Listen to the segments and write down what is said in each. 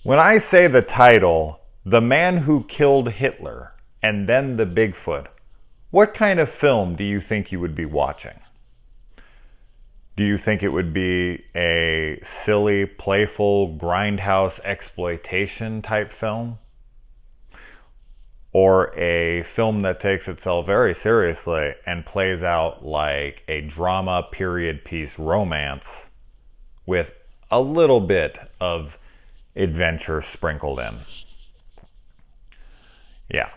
When I say the title, The Man Who Killed Hitler and Then the Bigfoot, what kind of film do you think you would be watching? Do you think it would be a silly, playful, grindhouse exploitation type film? Or a film that takes itself very seriously and plays out like a drama period piece romance with a little bit of adventure sprinkled in? Yeah.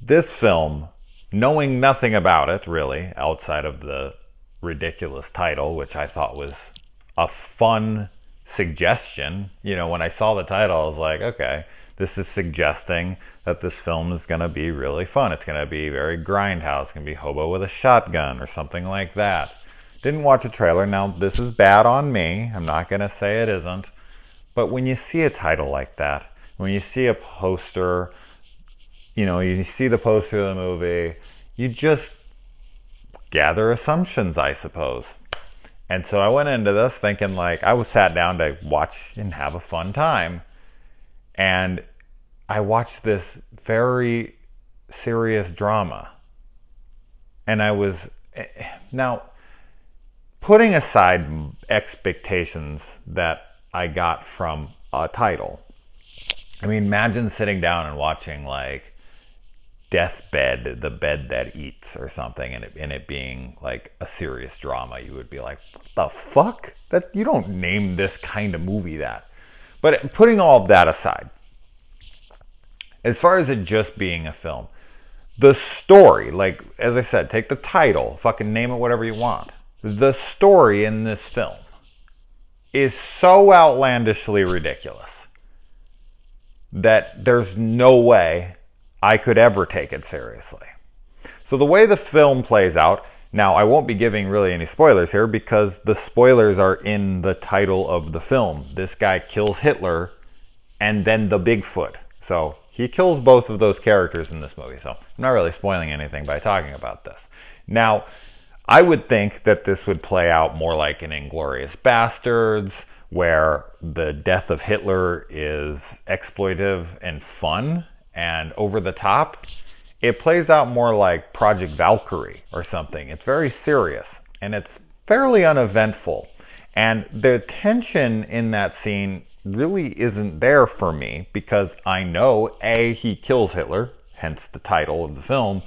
This film, knowing nothing about it really, outside of the ridiculous title, which I thought was a fun suggestion. You know, when I saw the title, I was like, okay, this is suggesting that this film is going to be really fun. It's going to be very grindhouse. It's going to be Hobo with a Shotgun or something like that. Didn't watch a trailer. Now, this is bad on me. I'm not going to say it isn't. But when you see a title like that, when you see a poster, you know, you see the poster of the movie, you just gather assumptions, I suppose. And so I went into this thinking like I was sat down to watch and have a fun time. And I watched this very serious drama. And I was, now, putting aside expectations that I got from a title, I mean, imagine sitting down and watching like Deathbed, The Bed That Eats or something, and it being like a serious drama. You would be like, what the fuck? That you don't name this kind of movie that. But putting all of that aside, as far as it just being a film, the story, like, as I said, take the title, fucking name it whatever you want. The story in this film is so outlandishly ridiculous that there's no way I could ever take it seriously. So the way the film plays out, now I won't be giving really any spoilers here because the spoilers are in the title of the film. This guy kills Hitler and then the Bigfoot. So he kills both of those characters in this movie. So I'm not really spoiling anything by talking about this. Now, I would think that this would play out more like an Inglourious Basterds, where the death of Hitler is exploitive and fun and over the top. It plays out more like Project Valkyrie or something. It's very serious and it's fairly uneventful. And the tension in that scene really isn't there for me because I know A, he kills Hitler, hence the title of the film,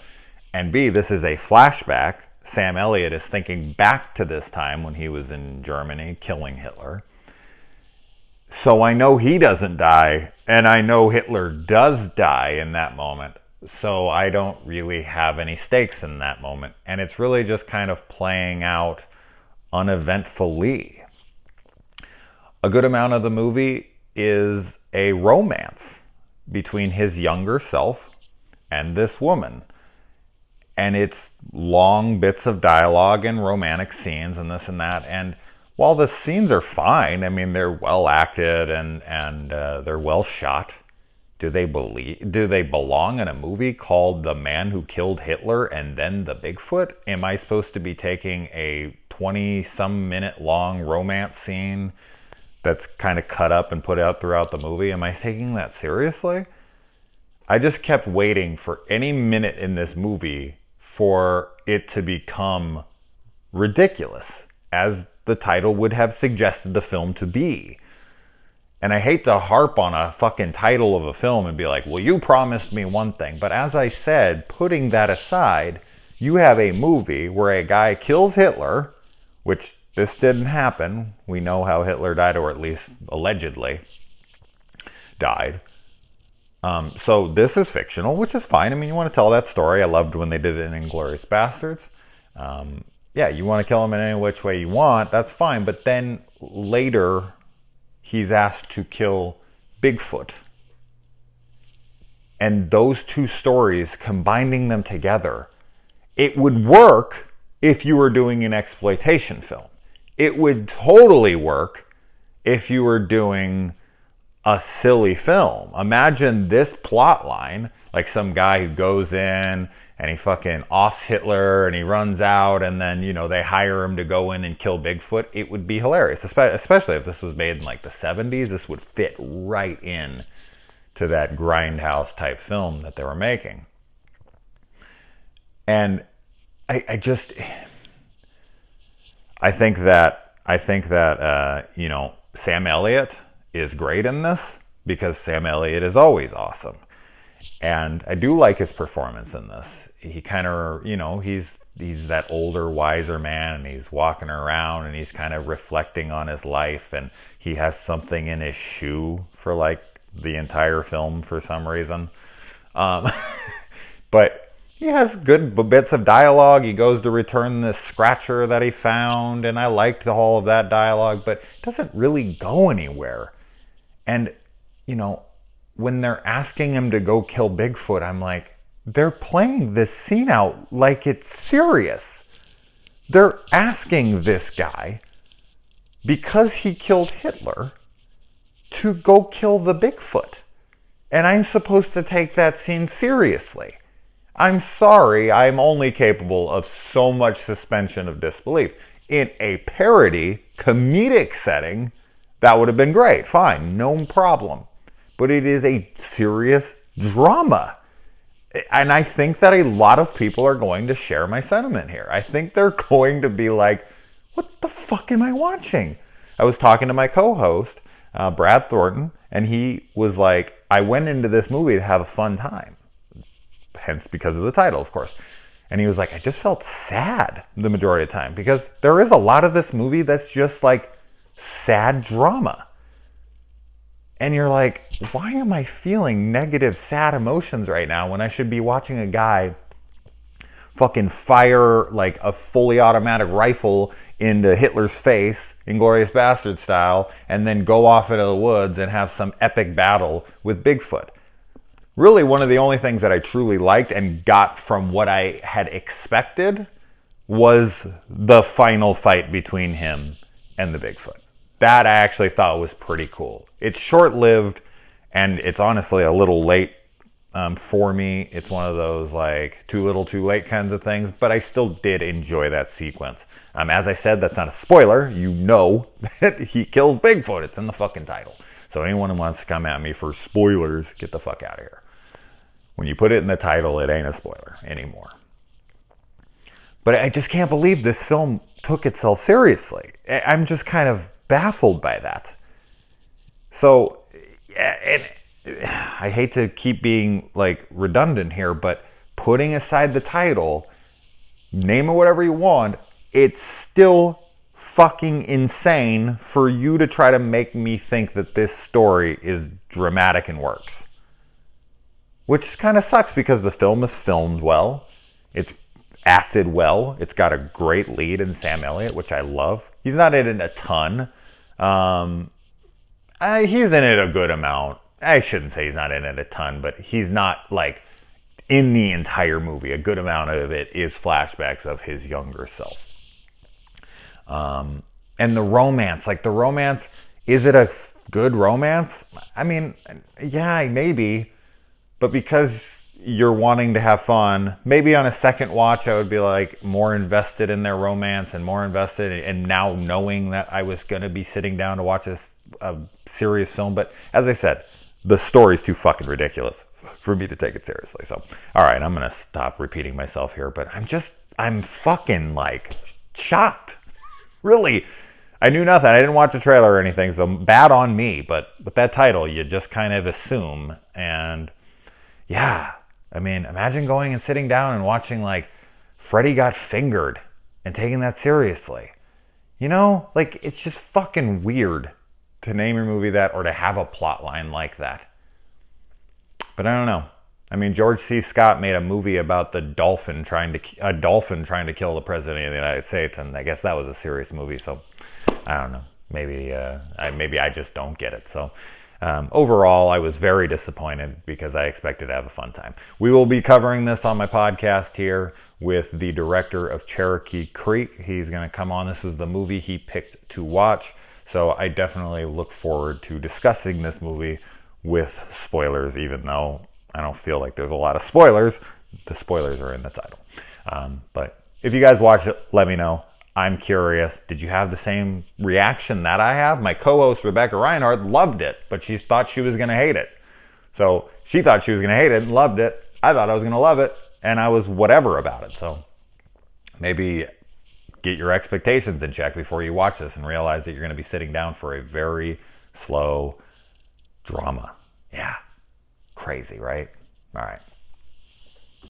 and B, this is a flashback. Sam Elliot is thinking back to this time when he was in Germany killing Hitler. So I know he doesn't die, and I know Hitler does die in that moment. So I don't really have any stakes in that moment. And it's really just kind of playing out uneventfully. A good amount of the movie is a romance between his younger self and this woman. And it's long bits of dialogue and romantic scenes and this and that. And while the scenes are fine, I mean, they're well acted and they're well shot. Do they belong in a movie called The Man Who Killed Hitler and Then the Bigfoot? Am I supposed to be taking a 20-some minute long romance scene that's kind of cut up and put out throughout the movie? Am I taking that seriously? I just kept waiting for any minute in this movie for it to become ridiculous, as the title would have suggested the film to be. And I hate to harp on a fucking title of a film and be like, well, you promised me one thing. But as I said, putting that aside, you have a movie where a guy kills Hitler, which this didn't happen. We know how Hitler died, or at least allegedly died. So this is fictional, which is fine. I mean, you want to tell that story. I loved when they did it in Inglourious Basterds. Yeah, you want to kill him in any which way you want, that's fine. But then later, he's asked to kill Bigfoot. And those two stories, combining them together, it would work if you were doing an exploitation film. It would totally work if you were doing a silly film. Imagine this plot line, like some guy who goes in and he fucking offs Hitler and he runs out, and then, you know, they hire him to go in and kill Bigfoot, it would be hilarious. Especially if this was made in like the 70s, this would fit right in to that grindhouse type film that they were making. And I think that you know, Sam Elliott is great in this, because Sam Elliott is always awesome. And I do like his performance in this. He kind of, you know, he's that older, wiser man, and he's walking around and he's kind of reflecting on his life, and he has something in his shoe for like the entire film for some reason. But he has good bits of dialogue. He goes to return this scratcher that he found, and I liked all of that dialogue, but it doesn't really go anywhere. And, you know, when they're asking him to go kill Bigfoot, I'm like, they're playing this scene out like it's serious. They're asking this guy, because he killed Hitler, to go kill the Bigfoot. And I'm supposed to take that scene seriously. I'm sorry, I'm only capable of so much suspension of disbelief. In a parody, comedic setting, that would have been great. Fine, no problem. But it is a serious drama. And I think that a lot of people are going to share my sentiment here. I think they're going to be like, what the fuck am I watching? I was talking to my co-host, Brad Thornton, and he was like, I went into this movie to have a fun time. Hence because of the title, of course. And he was like, I just felt sad the majority of the time, because there is a lot of this movie that's just like sad drama. And you're like, why am I feeling negative, sad emotions right now when I should be watching a guy fucking fire like a fully automatic rifle into Hitler's face, Inglourious Bastard style, and then go off into the woods and have some epic battle with Bigfoot? Really, one of the only things that I truly liked and got from what I had expected was the final fight between him and the Bigfoot. That I actually thought was pretty cool. It's short-lived, and it's honestly a little late for me. It's one of those like too little too late kinds of things, but I still did enjoy that sequence. As I said, that's not a spoiler. You know that he kills Bigfoot. It's in the fucking title. So anyone who wants to come at me for spoilers, get the fuck out of here. When you put it in the title, it ain't a spoiler anymore. But I just can't believe this film took itself seriously. I'm just kind of baffled by that. So, and I hate to keep being like redundant here, but putting aside the title, name it whatever you want, it's still fucking insane for you to try to make me think that this story is dramatic and works. Which kind of sucks, because the film is filmed well. It's acted well. It's got a great lead in Sam Elliott, which I love. He's not in it a ton. He's in it a good amount. I shouldn't say he's not in it a ton, but he's not like in the entire movie. A good amount of it is flashbacks of his younger self. And the romance, is it a good romance? I mean, yeah, maybe. But because you're wanting to have fun, maybe on a second watch I would be like more invested in their romance and more invested in now knowing that I was going to be sitting down to watch a serious film. But as I said, the story's too fucking ridiculous for me to take it seriously. So, all right, I'm going to stop repeating myself here, but I'm fucking like shocked. Really. I knew nothing. I didn't watch a trailer or anything, so bad on me. But with that title, you just kind of assume. And yeah, I mean, imagine going and sitting down and watching like Freddy Got Fingered and taking that seriously. You know, like it's just fucking weird to name your movie that or to have a plot line like that. But I don't know. I mean, George C. Scott made a movie about a dolphin trying to kill the president of the United States, and I guess that was a serious movie. So I don't know. Maybe I just don't get it. So overall, I was very disappointed because I expected to have a fun time. We will be covering this on my podcast here with the director of Cherokee Creek. He's going to come on. This is the movie he picked to watch. So I definitely look forward to discussing this movie with spoilers, even though I don't feel like there's a lot of spoilers. the spoilers are in the title. But if you guys watch it, let me know. I'm curious. Did you have the same reaction that I have? My co-host Rebecca Reinhardt loved it, but she thought she was going to hate it. So she thought she was going to hate it and loved it. I thought I was going to love it, and I was whatever about it. So maybe get your expectations in check before you watch this and realize that you're going to be sitting down for a very slow drama. Yeah. Crazy, right? All right.